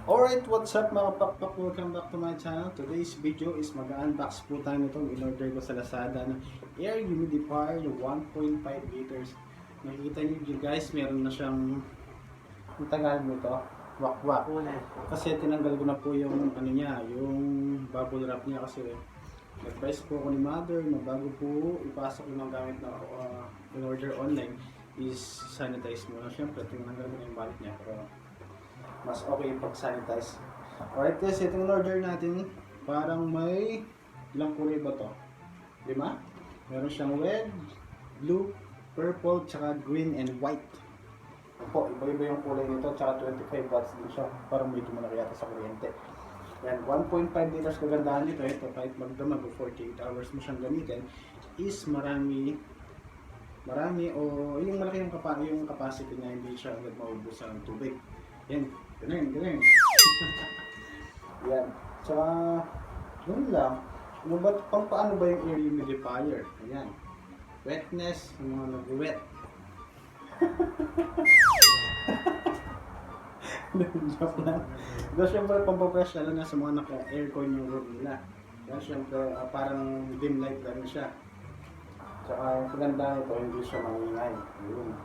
Alright, what's up mga pakpak? Welcome back to my channel. Today's video is mag-unbox po tayo nitong in-order ko sa Lazada na air humidifier 1.5 liters. Nakikita nyo guys, meron na siyang tagal nito, wakwak. Kasi tinanggal ko na po yung ano niya, yung bubble wrap niya kasi advice po ako ni mother na bago po ipasok yung mga gamit na in-order online is sanitize mo na. Siyempre, tinanggal ko na yung balot niya pero mas okay yung pag-sanitize. Alright guys, itong order natin, parang may ilang kulay ba to? 5? Meron siyang red, blue, purple, tsaka green and white. Opo, iba-iba yung kulay nito, tsaka 25 watts din siya. Parang medyo malaki yata sa kuryente. Yan, 1.5 liters kagandahan nito. Ito, kahit magdamag o 48 hours mo siyang gamitin, is marami o yung malaki yung capacity niya, hindi siya agad maubusan ng tubig. Yan, ganun. Yan. Tsaka, yun lang. Ano ba, paano ba yung air humidifier? Ayan. Wetness, yung mga nag-wet. Joke lang. Pero syempre, pampapress lalo na sa mga naka-aircon yung room nila. Yan, syempre, parang dim light lang siya. Tsaka, yung paganda ito, hindi siya mangingay. Ayun.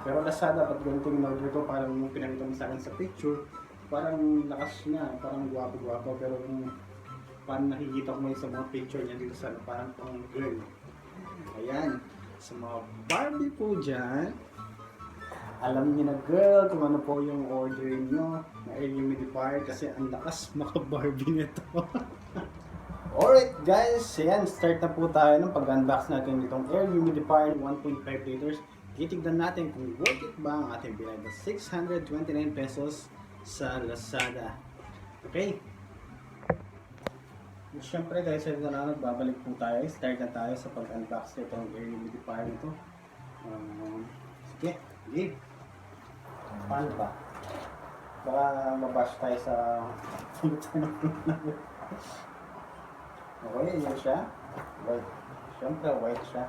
Pero Lazada, pag ganito yung order ko, parang yung pinakita mo sa akin sa picture, parang lakas niya, parang guwapo-guwapo, pero yung parang nakikita ko sa mga picture niya dito sa parang pang girl. Ayan, sa mga Barbie po dyan, alam niyo na girl kung ano po yung order niyo na air humidifier kasi ang lakas maka-Barbie nito. Alright guys, ayan, start na po tayo ng pag-unbox natin itong air humidifier 1.5 liters. Titignan natin kung worth it ba ang ating binay na 629 pesos sa Lazada. Okay? Siyempre guys, ito na nagbabalik po tayo. Start na tayo sa pag-unbox nitong air humidifier nito. Sige, give. Paano ba? Baka mabash tayo sa okay, yun siya. White. Siyempre white siya.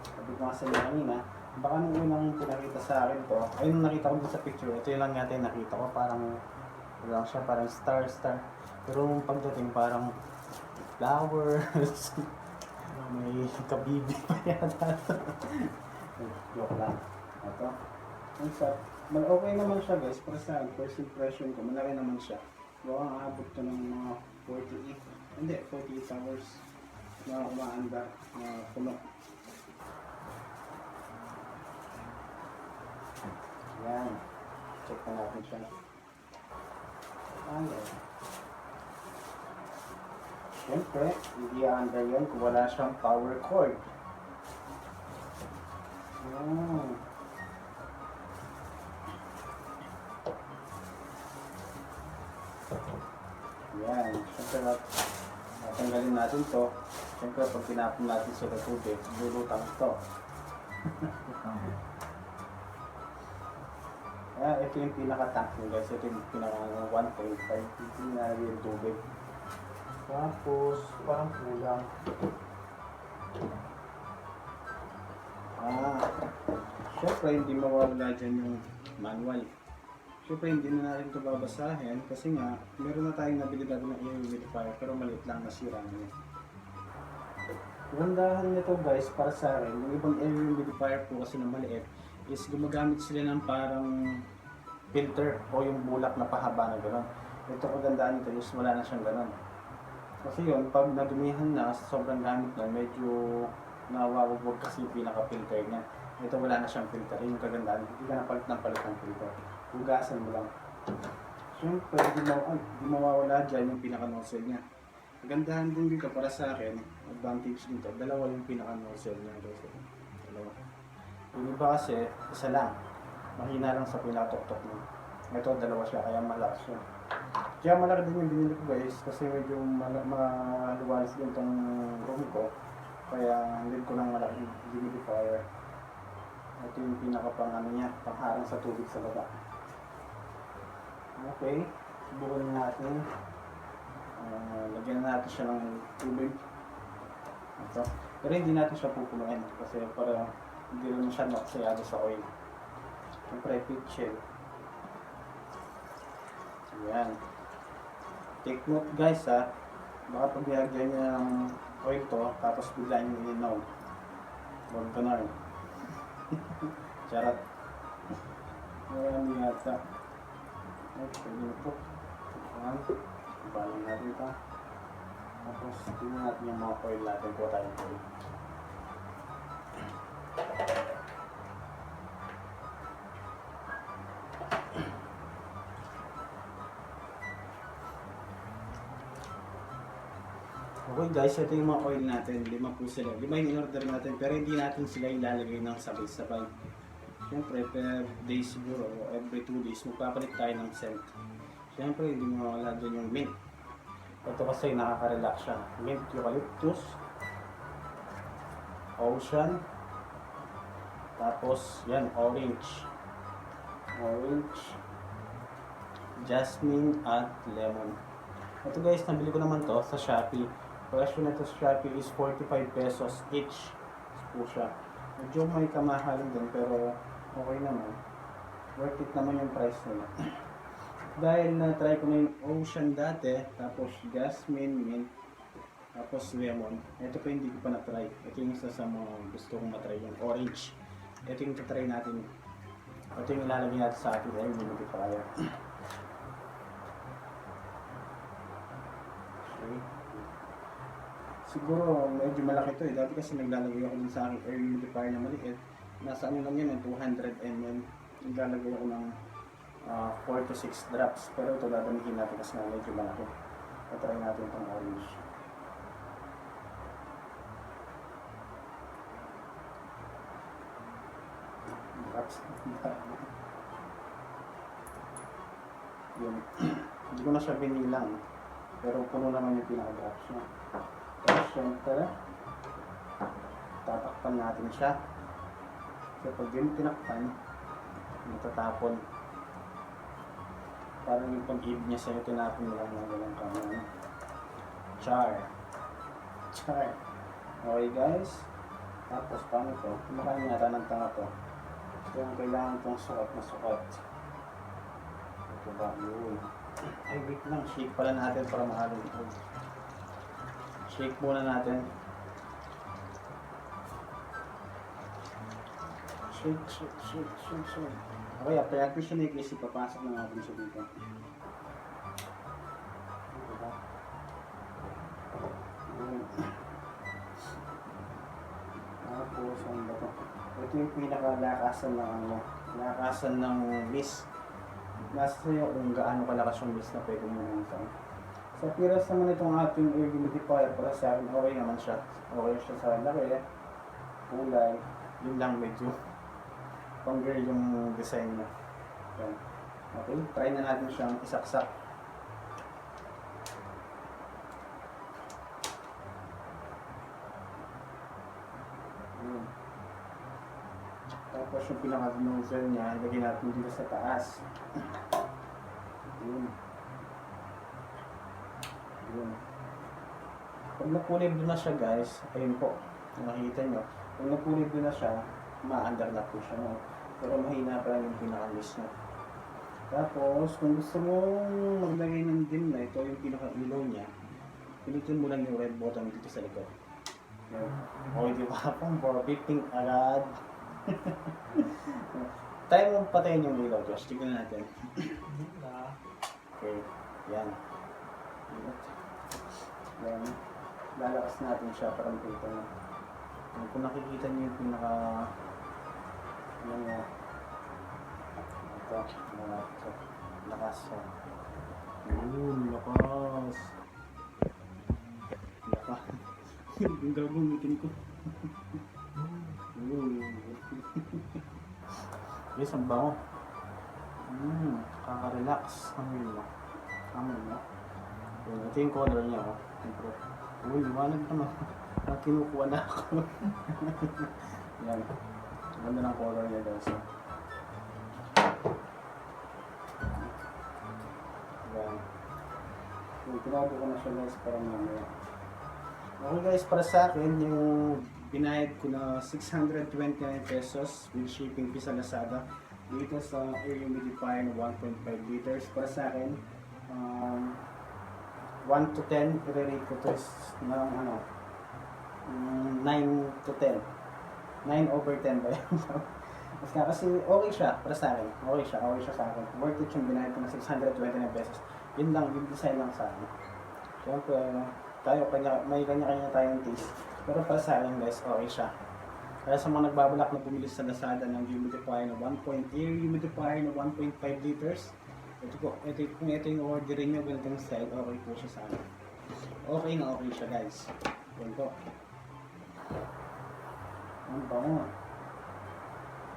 Sabi ko nga sa kanina, baka nung unang pinakita sa akin to, ayun nakita ko din sa picture, ito yung lang yata yung nakita ko, parang lang siya, parang star. Pero nung pagdating parang flowers, may kabibi pa yata. Joke lang. Ito. Okay naman siya guys, para sa first impression ko, malaki naman siya. Baka aabot ko ng mga 48 hours na umaanda na puno. Yan. Check na natin siya. Ano? Siyempre, hindi under yun kung wala siyang power cord. Yan. Siyempre, natanggalin natin to. Siyempre, pag pinapon natin sa tubig, lulutang ito. Ito yung pinaka-tank nyo guys. Ito yung pinaka 1.5. Ito na yung tubig. Tapos, parang kulang. Siyempre, hindi mawawala dyan yung manual. Siyempre, hindi na natin ito babasahin kasi nga, meron na tayong nabili bago ng air humidifier pero maliit lang, nasira na yun. Gandahan nito guys, para sa akin, yung ibang air humidifier po kasi na maliit is gumagamit sila ng parang filter o yung bulak na pahaba na gano'n. Ito kagandaan nito is wala na siyang gano'n. Kasi yun, pag nadumihan na sa sobrang gamit na, medyo nawawag kasi yung pinaka-filter niya. Ito wala na siyang filter, yung kagandaan. Hindi ka napalit ng filter. Hugasan mo lang. Siyempre, di mawawala dyan yung pinaka-nozzle niya. Kagandahan din dito para sa akin, advantage dito, dalawa yung pinaka-nozzle niya. Dalawa. Yung iba kasi, isa lang. Mahina lang sa pinatok-tok mo. Ito, dalawa siya, kaya malakas siya. Kaya malaki din yung binili ko guys, kasi medyo maluwalis din itong room ko. Kaya hindi ko ng malaki humidifier. Ito yung pinaka-pang ano niya, pangharang sa tubig sa baba. Okay, subukan natin. Lagyan natin siya ng tubig. Ito. Pero hindi natin siya pupunuin kasi para hindi rin siya naksayado sa oil. Siyempre, pitch shell. Yan. Take note guys ha. Baka pag nilagyan niya ng oil to, tapos bigla yung ilinaw. Huwag ganun. Charot. Ayan yata. Okay, yun po. Ayan. Ibalang natin ito. Tapos tingnan natin yung mga oil natin. Kuha tayong oil. Okay guys, ito yung mga oil natin. 5 po sila. 5 yung in-order natin, pero hindi natin sila ilalagay ng sabay-sabay. Siyempre, per day siguro, o every 2 days, magpapalit tayo ng scent. Siyempre, hindi mo mawala dun yung mint. Ito kasi nakaka-relax siya. Mint eucalyptus, ocean, tapos yan, orange, jasmine, at lemon. Ito guys, nabili ko naman to sa Shopee. Presyo nito sa Shopee is 45 pesos each po siya. Medyo may kamahalan din pero okay naman. Worth it naman yung price nila. Dahil na-try ko na yung ocean dati, tapos jasmine, mint, tapos lemon. Ito pa hindi ko pa na-try. Ito yung isa sa mga gusto kong matry, yung orange. Ito yung tatry natin. Ito yung ilalagay natin sa ating air humidifier. Okay. Siguro medyo malaki to eh. Dati kasi naglalagay ako din sa aking air humidifier na maliit. Nasa ano lang yun, 200 ml. Naglalagay ako ng 4 to 6 drops. Pero ito dadamihin natin kasi na medyo malaki. Try natin itong orange. Drops. Yun. Hindi ko na siya binilang. Pero puno naman yung pinaka-drops niya. Tapos syempre, tatakpan natin siya. So pag yun tinakpan, matatapon. Parang yung pag-ibig niya sa'yo, tinapon mo lang ng walang kanya. Char. Okay guys. Tapos paano to? Kumakain yata ng tanga to. So yung kailangan itong sukat na sukat. Ito ba? Yun. Ay wait lang. Shake pala natin para mahalong ito. Shake muna natin. Shake. Okay, after natin siya na-iklis, ipapasok na natin siya dito. Diba? Tapos, ano ba ito? Ito yung pinaka-lakasan ng lakasan ng mist. Nasa sa'yo kung gaano kalakas yung mist na pwede mo naman. Sa piras naman itong ating air humidifier, para sa akin okay naman siya. Okay siya sa laki, kulay, yun lang medyo pang-girl yung design niya. Okay, try na natin siyang isaksak. Tapos yung pinaka-nozzle niya, lagyan natin dito sa taas. Yun. Pag napulib na siya guys, ayun po, makikita nyo, pag napulib na siya, ma-under na po siya, no? Pero mahina pa lang yung pinaka-list niya. Tapos, kung gusto mong maglagay ng dim na, ito yung pinaka-ilaw niya, pilitin mo lang yung red button dito sa likod. Okay, di ba? Pang pink agad. Tayo mong patayin yung ilaw, Josh. Tignan natin. Okay, yan. Yan. Lalakas natin siya para makita nyo. Kung nakikita nyo yung pinaka ito, lakas siya. Lakas. Yung gagamitin ko. Yes, ang bango. Kaka-relax. Amoy mo. Ito yung color niya. Uy, liwanag naman. Kinukuha na ako. Yan. Ganda ng color niya guys. Yan. Tinago ko na siya guys para mamaya. Okay guys, para sa akin, yung binayad ko na 629 pesos with shipping fee sa Lazada dito sa air humidifier na 1.5 liters. Para sa akin, 1 to 10, i-rate ko to is ng 9 to 10. 9 over 10 ba yun? Mas nga kasi okay siya para sa akin. Okay siya sa akin. Worth it yung binayad ko na 620 na pesos. Yun lang, yung design lang sa akin. Siyempre, may kanya-kanya tayong taste. Pero para sa akin guys, okay siya. Kaya sa mga nagbabalak na bumili sa Lazada ng humidifier na air humidifier na 1.5 liters, kung ito yung orderin nyo, ganitong style, okay po siya sa akin. Okay na okay siya guys. Yan po. Ang bango.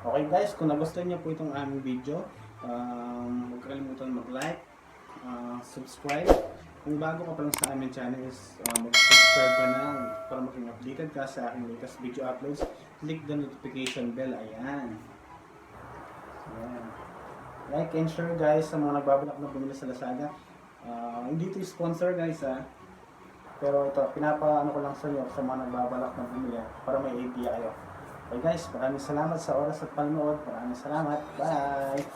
Okay guys, kung nagustuhan niyo po itong aming video, huwag kalimutan mag-like, subscribe. Kung bago ka pa lang sa aming channel is mag-subscribe ka na para maging updated ka sa aking latest video uploads. Click the notification bell. Ayan. Ayan. Like and share guys sa mga nagbabalak na bumili sa Lazada. Hindi ito sponsor guys pero ito, pinapaano ko lang sa inyo sa mga nagbabalak na bumili para may idea kayo. Okay guys, maraming salamat sa oras at panonood. Maraming salamat. Bye!